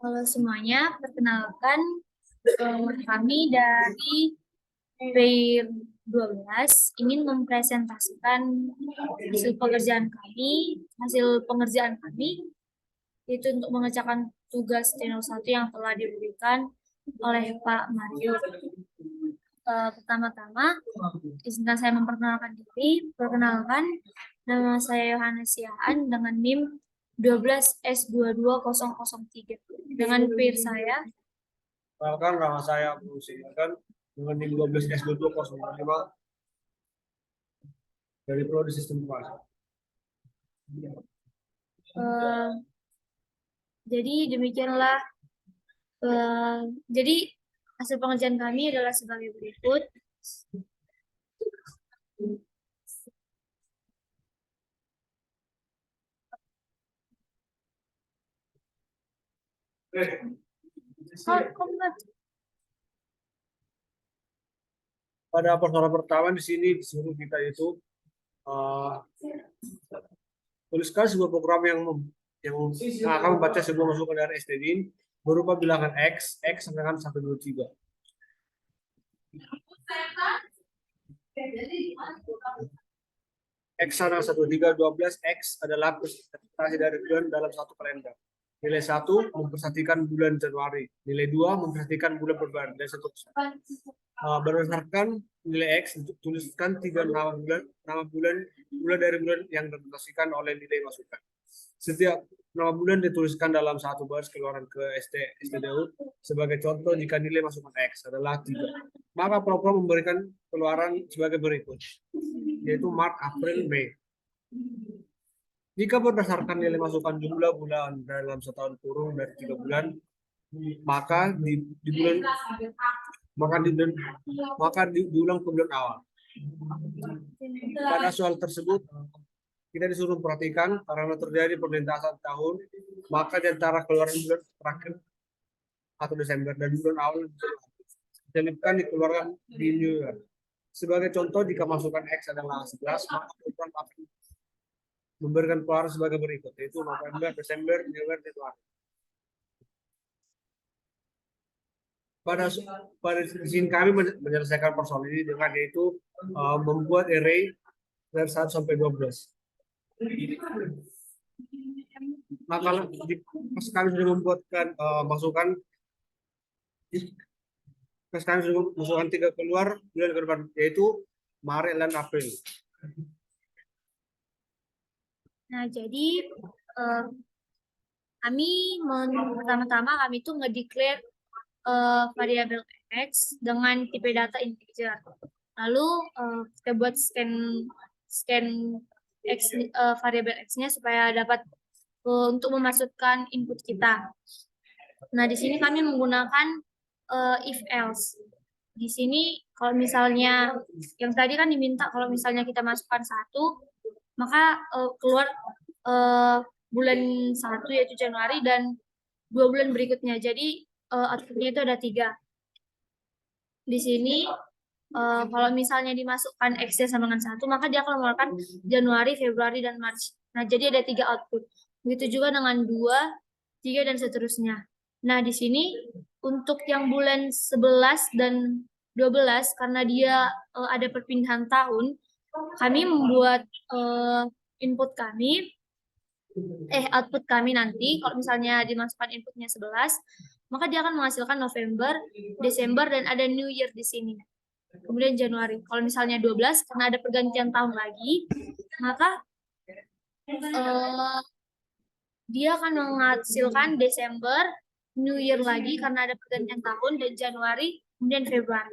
Halo semuanya, perkenalkan kami dari PAIR 12 ingin mempresentasikan hasil pengerjaan kami yaitu untuk mengerjakan tugas T01 yang telah diberikan oleh Pak Mario. Pertama-tama, izinkan saya memperkenalkan diri. Perkenalkan, nama saya Yohanes Siaan dengan NIM 12S22003. Dengan PAIR saya, Perkenalkan, nama saya Bung Silakan dengan NIM 12S2205 dari Prodi Sistem Informasi. Jadi demikianlah. Jadi hasil pengerjaan kami adalah sebagai berikut. Pada persoalan pertama di sini disuruh kita itu tuliskan sebuah program yang akan membaca sebuah masukan dari stdin berupa bilangan x sampai dengan 1, 2, 3. X sama 1, 3, 12, X adalah presentasi dari bulan dalam satu kalender. Nilai 1 mempersatikan bulan Januari, nilai 2 mempersatikan bulan Februari, dan seterusnya. Berdasarkan nilai X, tuliskan 3 nama bulan dari bulan yang direpresentasikan oleh nilai masukan. Setiap nama bulan dituliskan dalam satu baris keluaran ke STDU. Sebagai contoh, jika nilai masukan X adalah 3, maka program memberikan keluaran sebagai berikut, yaitu Maret, April, Mei. Jika berdasarkan nilai masukan jumlah bulan dalam setahun kurung dari 3 bulan, maka diulang ke bulan awal. Pada soal tersebut, kita disuruh perhatikan karena terjadi perlintasan tahun, maka di antara keluaran bulan terakhir atau Desember dan bulan awal diselipkan dikeluarkan di New Year. Sebagai contoh, jika masukan X adalah 11, maka program akan memberikan keluaran sebagai berikut, yaitu November, Desember, Januari, Februari. Pada sini kami menyelesaikan persoalan ini dengan yaitu membuat array dari 1 sampai 12. Maka pas kami sudah membuatkan masukan 3 keluar bulan ke depan, yaitu Maret dan April. Nah, jadi pertama-tama kami itu nge-declare variabel X dengan tipe data integer. Lalu kita buat scan X, variabel X-nya supaya dapat untuk memasukkan input kita. Nah, di sini kami menggunakan if else. Di sini kalau misalnya yang tadi kan diminta kalau misalnya kita masukkan 1, maka keluar bulan 1 yaitu Januari dan 2 bulan berikutnya. Jadi outputnya itu ada 3. Di sini kalau misalnya dimasukkan X sama dengan 1, maka dia akan mengeluarkan Januari, Februari, dan Maret. Nah, jadi ada 3 output. Begitu juga dengan 2, 3, dan seterusnya. Nah, di sini untuk yang bulan 11 dan 12, karena dia ada perpindahan tahun, kami membuat output kami nanti, kalau misalnya dimasukkan inputnya 11, maka dia akan menghasilkan November, Desember, dan ada New Year di sini. Kemudian Januari. Kalau misalnya 12, karena ada pergantian tahun lagi, maka dia akan menghasilkan Desember, New Year lagi karena ada pergantian tahun, dan Januari, kemudian Februari.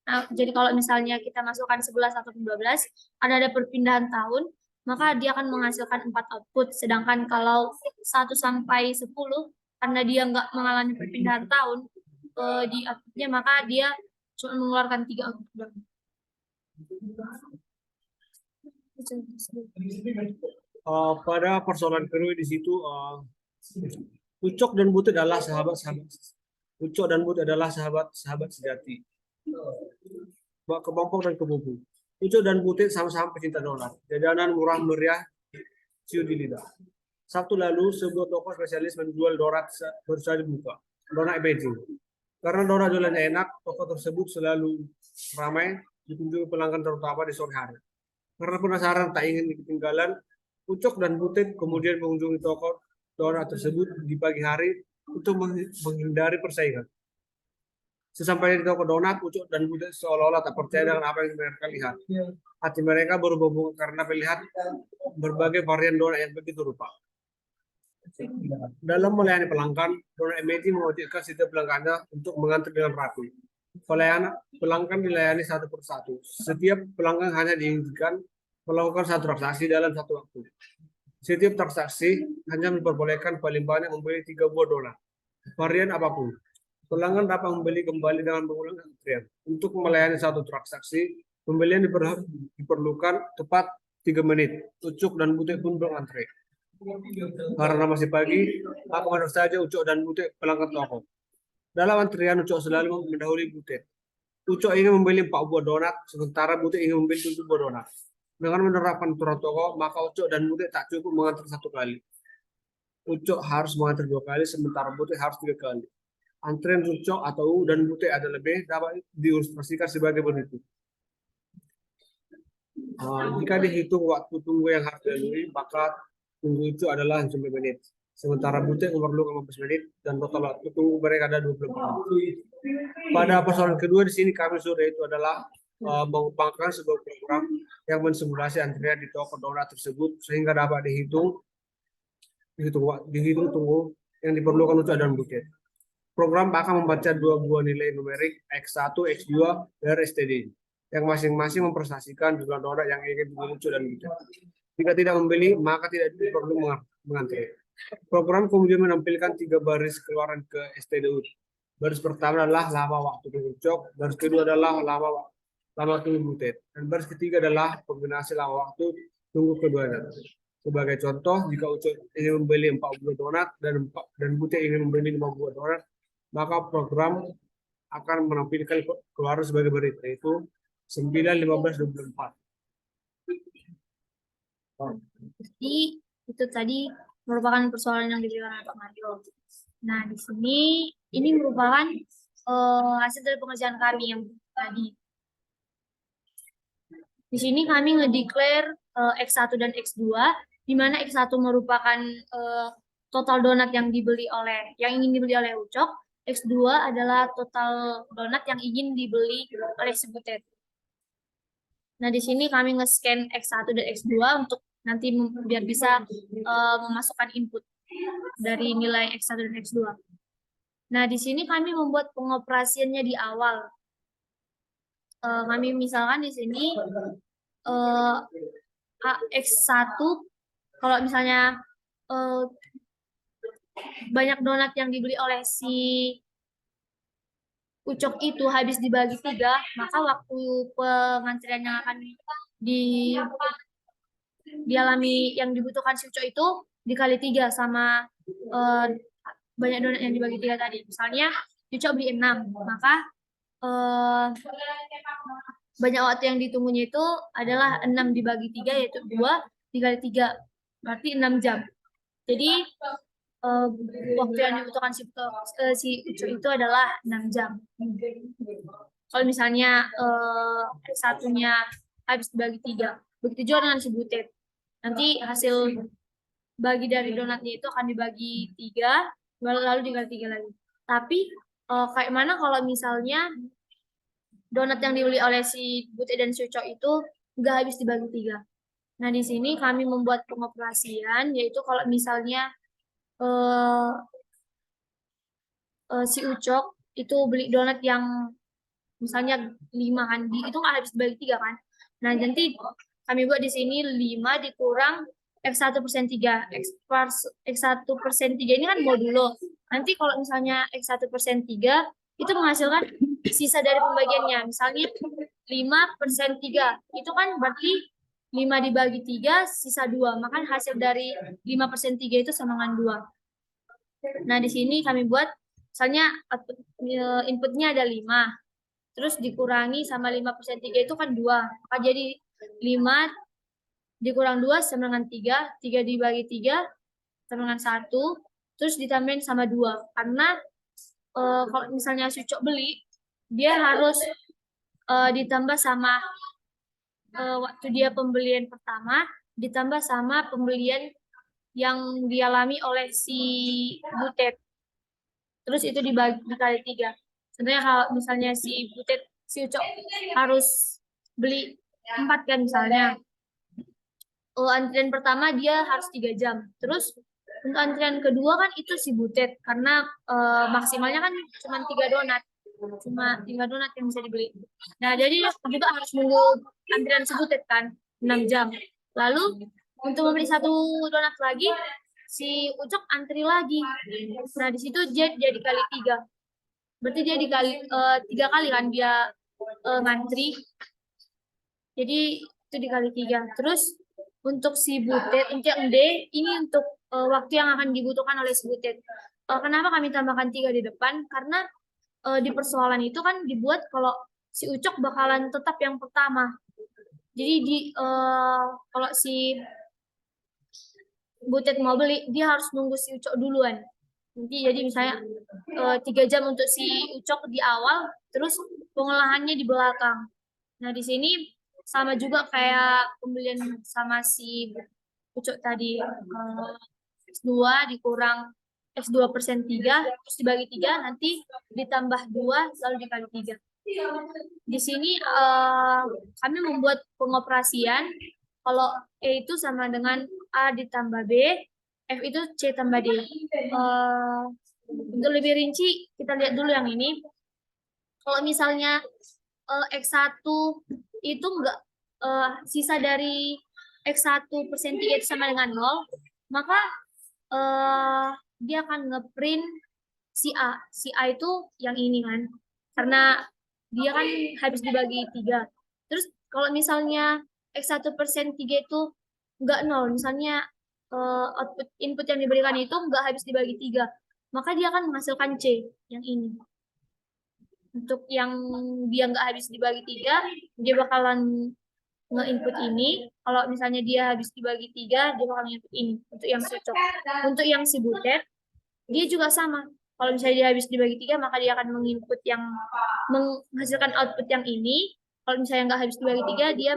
Nah, jadi kalau misalnya kita masukkan 11 atau 12, karena ada perpindahan tahun, maka dia akan menghasilkan 4 output. Sedangkan kalau 1 sampai 10, karena dia nggak mengalami perpindahan tahun di outputnya, maka dia cuma mengeluarkan 3 output. Pada persoalan kedua di situ, Ucok dan Butet adalah sahabat sejati. Kepompong dan kebubu. Ucok dan Butet sama-sama pecinta donat. Jajanan murah meriah, cium di lidah. Sabtu lalu, sebuah toko spesialis menjual donat baru saja buka. Donat Beijing. Karena donat jualannya enak, toko tersebut selalu ramai dikunjungi pelanggan terutama di sore hari. Karena penasaran tak ingin ketinggalan, Ucok dan Butet kemudian mengunjungi toko donat tersebut di pagi hari untuk menghindari persaingan. Sesampainya di toko donat, Ucok dan Butet seolah-olah tak percaya dengan apa yang mereka lihat. Hati mereka berhubung karena melihat berbagai varian donat yang begitu rupa. Dalam melayani pelanggan, Donat Amazing mewajibkan setiap pelanggannya untuk mengantri dengan rapi. Pelanggan dilayani satu persatu. Setiap pelanggan hanya diizinkan melakukan satu transaksi dalam satu waktu. Setiap transaksi hanya memperbolehkan paling banyak membeli 3 buah donat, varian apapun. Pelanggan dapat membeli kembali dengan mengulang antrian. Untuk melayani satu transaksi, pembelian diperlukan tepat 3 menit. Ucuk dan Butet pun berantre. Karena masih pagi, maka baru saja Ucok dan Butet pelanggan toko. Dalam antrian, Ucok selalu mendahului Butet. Ucok ingin membeli 4 buah donat, sementara Butet ingin membeli 7 buah donat. Dengan menerapkan aturan toko, maka Ucok dan Butet tak cukup mengantar 1 kali. Ucok harus mengantar 2 kali, sementara Butet harus 3 kali. Antrian Ucok atau U dan Butet ada lebih dapat diilustrasikan sebagai berikut. Jika dihitung waktu tunggu yang harus dilalui, maka tunggu itu adalah 9 menit. Sementara Butet memerlukan 15 menit dan total waktu tunggu mereka ada 20 menit. Pada persoalan kedua di sini kami sudah itu adalah mengembangkan sebuah program yang mensimulasi antrian di toko donat tersebut sehingga dapat dihitung tunggu yang diperlukan untuk dan Butet. Program akan membaca 2 buah nilai numerik X1, X2 dari STD yang masing-masing mempresentasikan jumlah donat yang ingin dimuncul dan Butet. Jika tidak membeli, maka tidak perlu mengantri. Program kemudian menampilkan 3 baris keluaran ke STDU. Baris pertama adalah lama waktu tunggu Ucok, baris kedua adalah lama tunggu Butet, dan baris ketiga adalah kombinasi lama waktu tunggu keduanya. Sebagai contoh, jika Ucok ingin membeli 4 buah donat dan Butet ingin membeli 5 buah donat, maka program akan menampilkan keluaran sebagai berita, yaitu 9, 15, 24. Jadi itu tadi merupakan persoalan yang diberikan oleh Pak Mario. Nah, di sini ini merupakan hasil dari pengerjaan kami yang tadi. Di sini kami ngedeclare X1 dan X2, di mana X1 merupakan total donat yang ingin dibeli oleh Ucok, X2 adalah total donat yang ingin dibeli oleh si Butet. Nah, di sini kami nge-scan X1 dan X2 untuk nanti biar bisa memasukkan input dari nilai X1 dan X2. Nah, di sini kami membuat pengoperasiannya di awal. Kami misalkan di sini X1, kalau misalnya banyak donat yang dibeli oleh si Ucok itu habis dibagi 3, maka waktu pengantrian yang akan dialami yang dibutuhkan si Ucok itu dikali 3 sama banyak donat yang dibagi 3 tadi. Misalnya Ucok beli 6, maka banyak waktu yang ditunggunya itu adalah 6 dibagi 3, yaitu 2 dikali 3, berarti 6 jam. Jadi waktu yang dibutuhkan si Ucok itu adalah 6 jam. Kalau misalnya satunya habis dibagi 3, begitu juga dengan si Butet. Nanti hasil bagi dari donatnya itu akan dibagi 3, lalu dikali 3 lagi. Tapi kayak mana kalau misalnya donat yang dibeli oleh si Butet dan si Ucok itu nggak habis dibagi 3. Nah, di sini kami membuat pengoperasian, yaitu kalau misalnya si Ucok itu beli donat yang misalnya 5 kan, itu nggak habis dibagi 3 kan. Nah, nanti kami buat di sini 5 dikurang X1/3. X1/3 ini kan modulo. Nanti kalau misalnya X1/3 itu menghasilkan sisa dari pembagiannya. Misalnya 5/3. Itu kan berarti 5 dibagi 3, sisa 2. Maka hasil dari 5/3 itu sama dengan 2. Nah, di sini kami buat, misalnya inputnya ada 5. Terus dikurangi sama 5/3 itu kan 2. Maka jadi 5 dikurang 2 sama dengan 3. 3 dibagi 3 sama dengan 1, terus ditambahin sama 2. Karena kalau misalnya si Ucok beli, dia harus ditambah sama waktu dia pembelian pertama, ditambah sama pembelian yang dialami oleh si Butet. Terus itu dikali 3. Sebenarnya kalau misalnya si Butet, si Ucok harus beli 4 kan misalnya. Antrian pertama dia harus 3 jam. Terus untuk antrian kedua kan itu si Butet karena maksimalnya kan cuma 3 donat. Cuma 3 donat yang bisa dibeli. Nah, jadi juga harus nunggu antrian si Butet kan 6 jam. Lalu untuk membeli 1 donat lagi si Ucok antri lagi. Nah, di situ jadi kali 3. Berarti dia dikali 3 kali kan dia ngantri. Jadi itu dikali 3. Terus untuk si Butet, untuk yang D, ini untuk waktu yang akan dibutuhkan oleh si Butet. Kenapa kami tambahkan 3 di depan? Karena di persoalan itu kan dibuat kalau si Ucok bakalan tetap yang pertama. Jadi kalau si Butet mau beli, dia harus nunggu si Ucok duluan. Nanti jadi misalnya 3 jam untuk si Ucok di awal, terus pengolahannya di belakang. Nah, di sini sama juga kayak pembelian sama si Ucok tadi. X2 dikurang X2 persen 3, terus dibagi 3, nanti ditambah 2, lalu dikali 3. Di sini kami membuat pengoperasian, kalau E itu sama dengan A ditambah B, F itu C tambah D. Untuk lebih rinci, kita lihat dulu yang ini. Kalau misalnya X1 itu enggak sisa dari X1 persen 3 itu sama dengan 0, maka dia akan ngeprint si A. Si A itu yang ini kan. Karena dia kan habis dibagi 3. Terus kalau misalnya X1 persen 3 itu enggak 0, misalnya output input yang diberikan itu enggak habis dibagi 3, maka dia akan menghasilkan C yang ini. Untuk yang dia nggak habis dibagi 3, dia bakalan nge-input ini. Kalau misalnya dia habis dibagi 3, dia bakalan nge-input ini. Untuk yang cocok. Untuk yang si Butet, dia juga sama. Kalau misalnya dia habis dibagi 3, maka dia akan menginput yang menghasilkan output yang ini. Kalau misalnya nggak habis dibagi 3, dia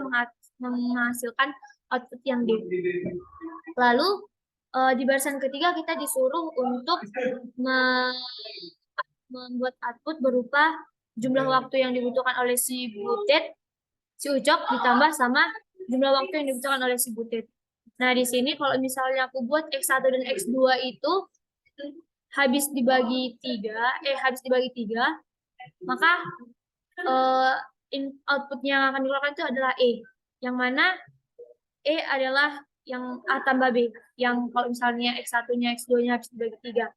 menghasilkan output yang D. Lalu di barisan ketiga kita disuruh untuk membuat output berupa jumlah waktu yang dibutuhkan oleh si Butet, si Ucok ditambah sama jumlah waktu yang dibutuhkan oleh si Butet. Nah, di sini kalau misalnya aku buat X1 dan X2 itu habis dibagi 3, maka output yang akan dikeluarkan itu adalah E. Yang mana E adalah yang A tambah B. Yang kalau misalnya X1-nya, X2-nya habis dibagi 3.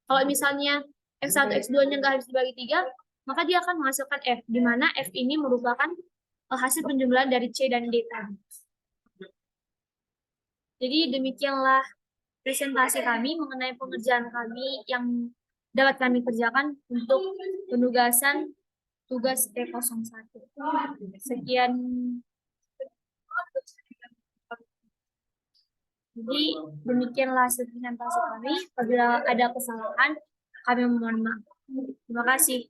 Kalau misalnya X1, X2-nya nggak habis dibagi 3, maka dia akan menghasilkan F, di mana F ini merupakan hasil penjumlahan dari C dan D tadi. Jadi demikianlah presentasi kami mengenai pengerjaan kami yang dapat kami kerjakan untuk penugasan tugas T01. Sekian. Jadi demikianlah presentasi kami. Apabila ada kesalahan, kami mohon maaf. Terima kasih.